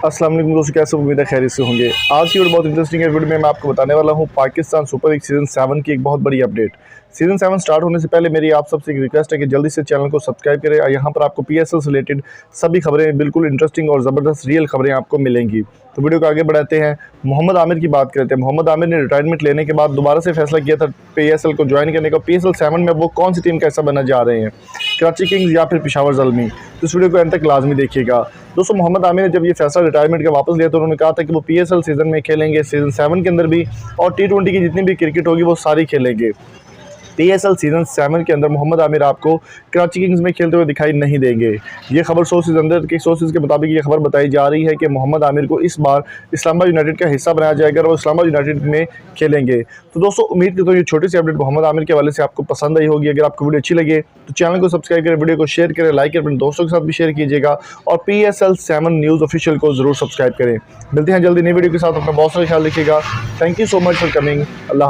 अस्सलाम वालेकुम दोस्तों, कैसे उम्मीद है खैरियत से होंगे। आज की वीडियो बहुत इंटरेस्टिंग है। वीडियो में मैं आपको बताने वाला हूं पाकिस्तान सुपर लीग सीज़न 7 की एक बहुत बड़ी अपडेट। सीज़न 7 स्टार्ट होने से पहले मेरी आप सबसे एक रिक्वेस्ट है कि जल्दी से चैनल को सब्सक्राइब करें। यहाँ पर आपको पीएसएल से रिलेटेड सभी खबरें, बिल्कुल इंटरेस्टिंग और ज़बरदस्त रियल खबरें आपको मिलेंगी। तो वीडियो को आगे बढ़ाते हैं। मोहम्मद आमिर की बात करते हैं। मोहम्मद आमिर ने रिटायरमेंट लेने के बाद दोबारा से फैसला किया था पीएसएल को ज्वाइन करने का। पीएसएल 7 में वो कौन सी टीम का हिस्सा बनना जा रहे हैं, कराची किंग्स या फिर पेशावर ज़ल्मी। तो इस वीडियो को अंत तक लाजमी देखिएगा। दोस्तों, मोहम्मद आमिर ने जब ये फैसला रिटायरमेंट का वापस लिया तो उन्होंने कहा था कि वो पीएसएल सीज़न में खेलेंगे, सीज़न 7 के अंदर भी, और टी20 की जितनी भी क्रिकेट होगी वो सारी खेलेंगे। पीएसएल सीज़न 7 के अंदर मोहम्मद आमिर आपको कराची किंग्स में खेलते हुए दिखाई नहीं देंगे। ये खबर सोर्सेज अंदर के सोर्सेज के मुताबिक ये खबर बताई जा रही है कि मोहम्मद आमिर को इस बार इस्लामाबाद यूनाइटेड का हिस्सा बनाया जाएगा और वो इस्लामाबाद यूनाइटेड में खेलेंगे। तो दोस्तों, उम्मीद करता हूँ ये छोटी सी अपडेट मोहम्मद आमिर के हवाले से आपको पसंद आई होगी। अगर आपको वीडियो अच्छी लगे तो चैनल को सब्सक्राइब करें, वीडियो को शेयर करें, लाइक करें, अपने दोस्तों के साथ भी शेयर कीजिएगा और पीएसएल 7 न्यूज़ ऑफिशियल को ज़रूर सब्सक्राइब करें। मिलते हैं जल्दी नई वीडियो के साथ। अपना बहुत सारा ख्याल रखिएगा। Thank you so much for coming. Allah.